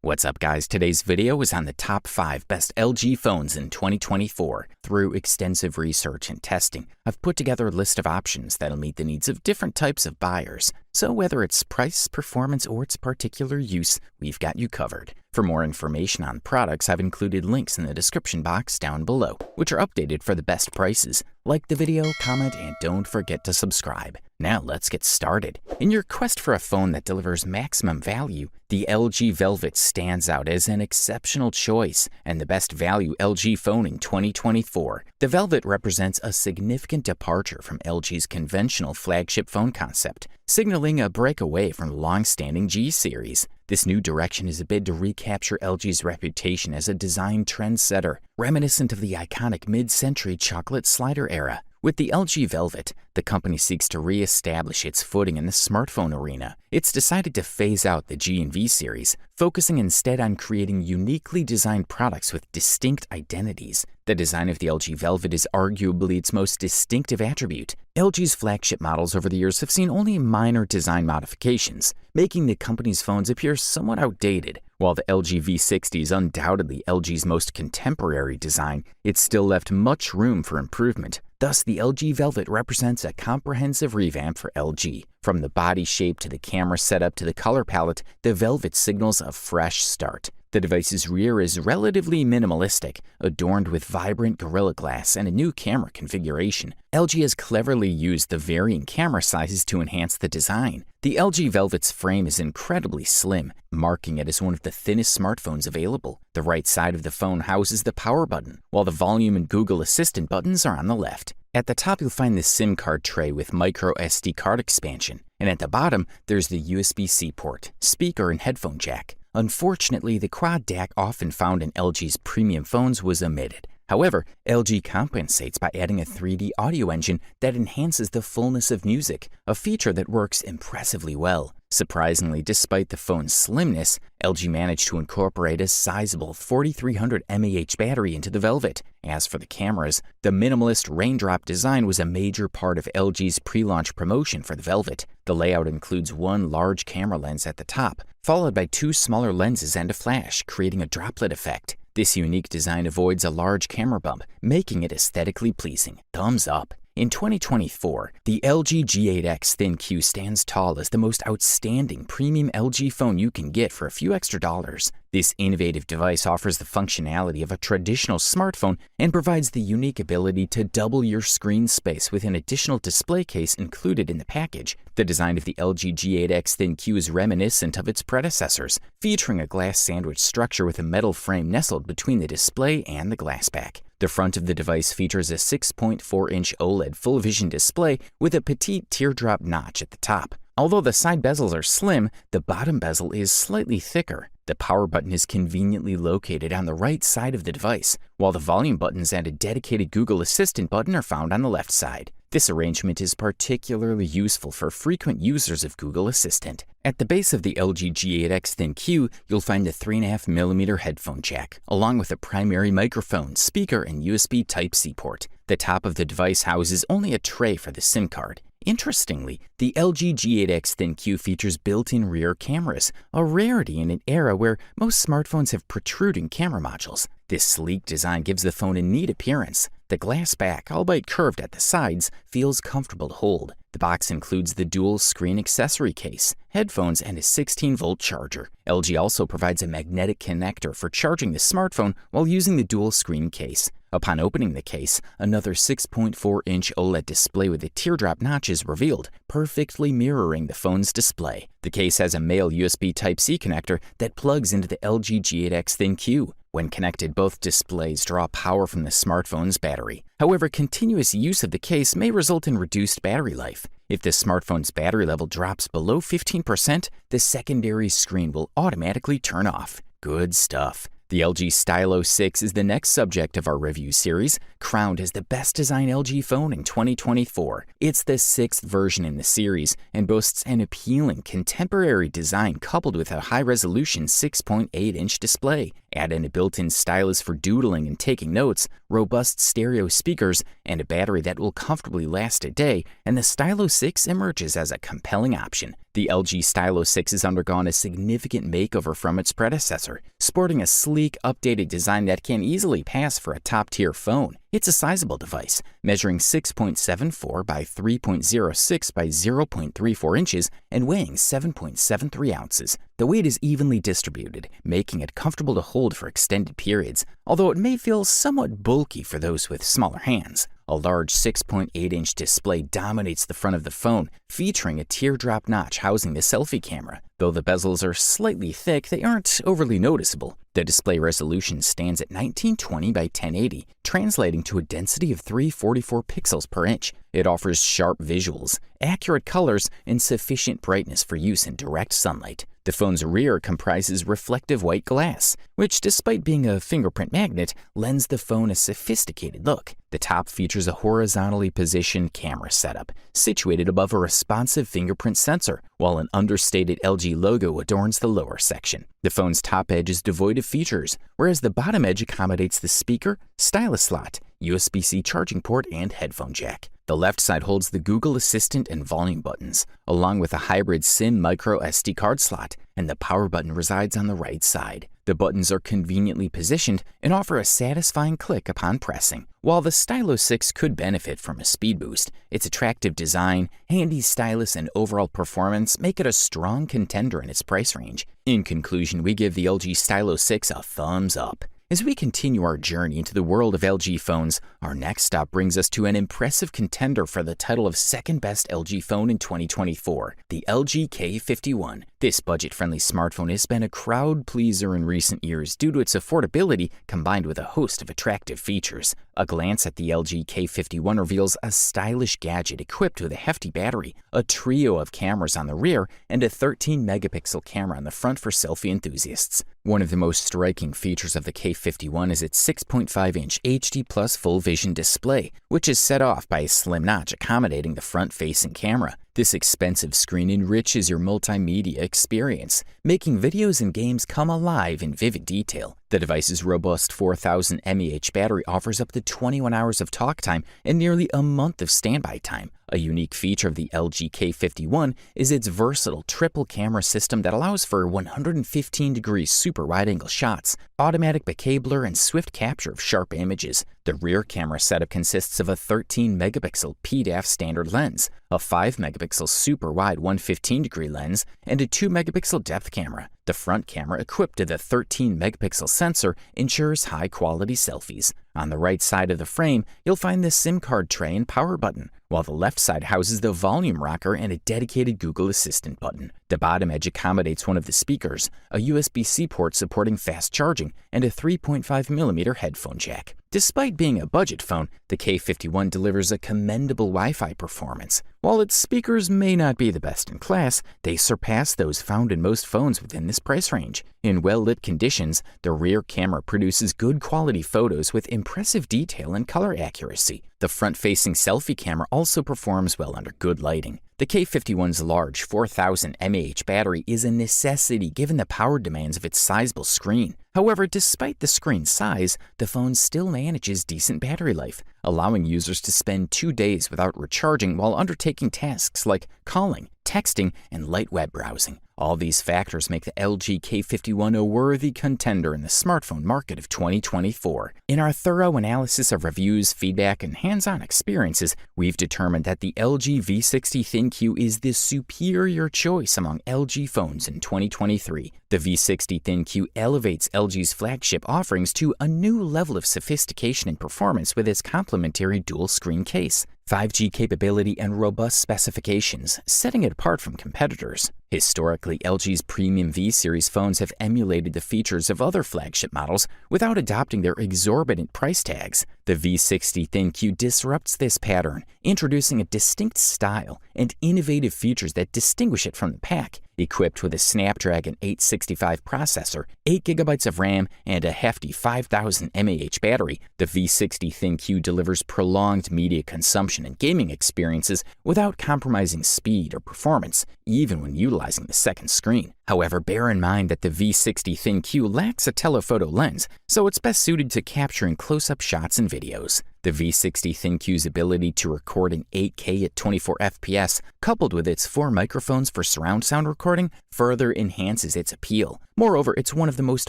What's up guys, today's video is on the top 5 best LG phones in 2024. Through extensive research and testing, I've put together a list of options that'll meet the needs of different types of buyers. So whether it's price, performance, or its particular use, we've got you covered. For more information on products, I've included links in the description box down below, which are updated for the best prices. Like the video, comment, and don't forget to subscribe. Now let's get started. In your quest for a phone that delivers maximum value, the LG Velvet stands out as an exceptional choice and the best value LG phone in 2024. The Velvet represents a significant departure from LG's conventional flagship phone concept, signaling a break away from the long-standing G series. This new direction is a bid to recapture LG's reputation as a design trendsetter, reminiscent of the iconic mid-century chocolate slider era. With the LG Velvet, the company seeks to re-establish its footing in the smartphone arena. It's decided to phase out the G and V series, focusing instead on creating uniquely designed products with distinct identities. The design of the LG Velvet is arguably its most distinctive attribute. LG's flagship models over the years have seen only minor design modifications, making the company's phones appear somewhat outdated. While the LG V60 is undoubtedly LG's most contemporary design, it's still left much room for improvement. Thus, the LG Velvet represents a comprehensive revamp for LG. From the body shape to the camera setup to the color palette, the Velvet signals a fresh start. The device's rear is relatively minimalistic, adorned with vibrant Gorilla Glass and a new camera configuration. LG has cleverly used the varying camera sizes to enhance the design. The LG Velvet's frame is incredibly slim, marking it as one of the thinnest smartphones available. The right side of the phone houses the power button, while the volume and Google Assistant buttons are on the left. At the top, you'll find the SIM card tray with micro SD card expansion, and at the bottom, there's the USB-C port, speaker, and headphone jack. Unfortunately, the quad DAC often found in LG's premium phones was omitted. However, LG compensates by adding a 3D audio engine that enhances the fullness of music, a feature that works impressively well. Surprisingly, despite the phone's slimness, LG managed to incorporate a sizable 4300 mAh battery into the Velvet. As for the cameras, the minimalist raindrop design was a major part of LG's pre-launch promotion for the Velvet. The layout includes one large camera lens at the top, followed by 2 smaller lenses and a flash, creating a droplet effect. This unique design avoids a large camera bump, making it aesthetically pleasing. Thumbs up. In 2024, the LG G8x ThinQ stands tall as the most outstanding premium LG phone you can get for a few extra dollars. This innovative device offers the functionality of a traditional smartphone and provides the unique ability to double your screen space with an additional display case included in the package. The design of the LG G8x ThinQ is reminiscent of its predecessors, featuring a glass sandwich structure with a metal frame nestled between the display and the glass back. The front of the device features a 6.4-inch OLED full-vision display with a petite teardrop notch at the top. Although the side bezels are slim, the bottom bezel is slightly thicker. The power button is conveniently located on the right side of the device, while the volume buttons and a dedicated Google Assistant button are found on the left side. This arrangement is particularly useful for frequent users of Google Assistant. At the base of the LG G8x ThinQ, you'll find a 3.5mm headphone jack, along with a primary microphone, speaker, and USB Type-C port. The top of the device houses only a tray for the SIM card. Interestingly, the LG G8x ThinQ features built-in rear cameras, a rarity in an era where most smartphones have protruding camera modules. This sleek design gives the phone a neat appearance. The glass back, albeit curved at the sides, feels comfortable to hold. The box includes the dual screen accessory case, headphones, and a 16-volt charger. LG also provides a magnetic connector for charging the smartphone while using the dual screen case. Upon opening the case, another 6.4-inch OLED display with a teardrop notch is revealed, perfectly mirroring the phone's display. The case has a male USB Type-C connector that plugs into the LG G8x ThinQ. When connected, both displays draw power from the smartphone's battery. However, continuous use of the case may result in reduced battery life. If the smartphone's battery level drops below 15%, the secondary screen will automatically turn off. Good stuff. The LG Stylo 6 is the next subject of our review series, crowned as the best design LG phone in 2024. It's the 6th version in the series and boasts an appealing contemporary design coupled with a high-resolution 6.8-inch display. Add in a built-in stylus for doodling and taking notes, robust stereo speakers, and a battery that will comfortably last a day, and the Stylo 6 emerges as a compelling option. The LG Stylo 6 has undergone a significant makeover from its predecessor, sporting a sleek, updated design that can easily pass for a top-tier phone. It's a sizable device, measuring 6.74 by 3.06 by 0.34 inches and weighing 7.73 ounces. The weight is evenly distributed, making it comfortable to hold for extended periods, although it may feel somewhat bulky for those with smaller hands. A large 6.8-inch display dominates the front of the phone, featuring a teardrop notch housing the selfie camera. Though the bezels are slightly thick, they aren't overly noticeable. The display resolution stands at 1920 by 1080, translating to a density of 344 pixels per inch. It offers sharp visuals, accurate colors, and sufficient brightness for use in direct sunlight. The phone's rear comprises reflective white glass, which, despite being a fingerprint magnet, lends the phone a sophisticated look. The top features a horizontally positioned camera setup, situated above a responsive fingerprint sensor, while an understated LG logo adorns the lower section. The phone's top edge is devoid of features, whereas the bottom edge accommodates the speaker, stylus slot, USB-C charging port, and headphone jack. The left side holds the Google Assistant and volume buttons, along with a hybrid SIM micro SD card slot, and the power button resides on the right side. The buttons are conveniently positioned and offer a satisfying click upon pressing. While the Stylo 6 could benefit from a speed boost, its attractive design, handy stylus, and overall performance make it a strong contender in its price range. In conclusion, we give the LG Stylo 6 a thumbs up. As we continue our journey into the world of LG phones, our next stop brings us to an impressive contender for the title of second best LG phone in 2024, the LG K51. This budget-friendly smartphone has been a crowd pleaser in recent years due to its affordability combined with a host of attractive features. A glance at the LG K51 reveals a stylish gadget equipped with a hefty battery, a trio of cameras on the rear, and a 13-megapixel camera on the front for selfie enthusiasts. One of the most striking features of the K51 is its 6.5-inch HD Plus full vision display, which is set off by a slim notch accommodating the front-facing camera. This expensive screen enriches your multimedia experience, making videos and games come alive in vivid detail. The device's robust 4000 mAh battery offers up to 21 hours of talk time and nearly a month of standby time. A unique feature of the LG K51 is its versatile triple camera system that allows for 115-degree super wide-angle shots, automatic bokeh blur, and swift capture of sharp images. The rear camera setup consists of a 13-megapixel PDAF standard lens, a 5-megapixel super wide 115-degree lens, and a 2-megapixel depth camera. The front camera, equipped with a 13-megapixel sensor, ensures high-quality selfies. On the right side of the frame, you'll find the SIM card tray and power button, while the left side houses the volume rocker and a dedicated Google Assistant button. The bottom edge accommodates one of the speakers, a USB-C port supporting fast charging, and a 3.5mm headphone jack. Despite being a budget phone, the K51 delivers a commendable Wi-Fi performance. While its speakers may not be the best in class, they surpass those found in most phones within this price range. In well-lit conditions, the rear camera produces good quality photos with impressive detail and color accuracy. The front-facing selfie camera also performs well under good lighting. The K51's large 4000 mAh battery is a necessity given the power demands of its sizable screen. However, despite the screen size, the phone still manages decent battery life, allowing users to spend 2 days without recharging while undertaking tasks like calling, texting, and light web browsing. All these factors make the LG K51 a worthy contender in the smartphone market of 2024. In our thorough analysis of reviews, feedback, and hands-on experiences, we've determined that the LG V60 ThinQ is the superior choice among LG phones in 2023. The V60 ThinQ elevates LG's flagship offerings to a new level of sophistication and performance with its complementary dual-screen case, 5G capability, and robust specifications, setting it apart from competitors. Historically, LG's premium V-series phones have emulated the features of other flagship models without adopting their exorbitant price tags. The V60 ThinQ disrupts this pattern, introducing a distinct style and innovative features that distinguish it from the pack. Equipped with a Snapdragon 865 processor, 8GB of RAM, and a hefty 5000 mAh battery, the V60 ThinQ delivers prolonged media consumption and gaming experiences without compromising speed or performance, even when utilizing the second screen. However, bear in mind that the V60 ThinQ lacks a telephoto lens, so it's best suited to capturing close-up shots and videos. The V60 ThinQ's ability to record in 8K at 24 FPS, coupled with its 4 microphones for surround sound recording, further enhances its appeal. Moreover, it's one of the most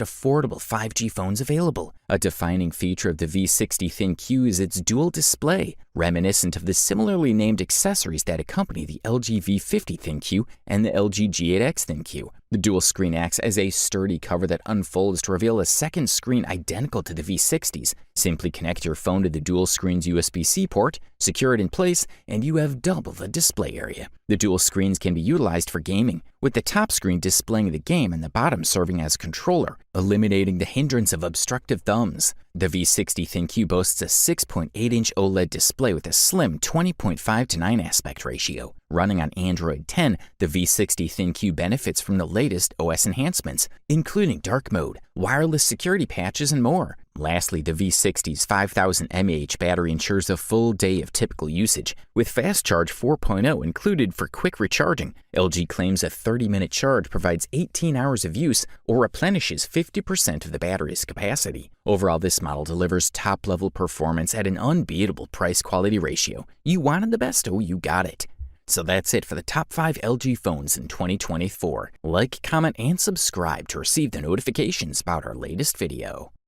affordable 5G phones available. A defining feature of the V60 ThinQ is its dual display, reminiscent of the similarly named accessories that accompany the LG V50 ThinQ and the LG G8x ThinQ. The dual screen acts as a sturdy cover that unfolds to reveal a second screen identical to the V60's. Simply connect your phone to the dual screen's USB-C port, secure it in place, and you have double the display area. The dual screens can be utilized for gaming, with the top screen displaying the game and the bottom serving as controller, eliminating the hindrance of obstructive thumbs. The V60 ThinQ boasts a 6.8-inch OLED display with a slim 20.5:9 aspect ratio. Running on Android 10, the V60 ThinQ benefits from the latest OS enhancements, including dark mode, wireless security patches, and more. Lastly, the V60's 5000 mAh battery ensures a full day of typical usage, with Fast Charge 4.0 included for quick recharging. LG claims a 30-minute charge provides 18 hours of use or replenishes 50% of the battery's capacity. Overall, this model delivers top-level performance at an unbeatable price-quality ratio. You wanted the best, oh, you got it. So that's it for the top 5 LG phones in 2024. Like, comment, and subscribe to receive the notifications about our latest video.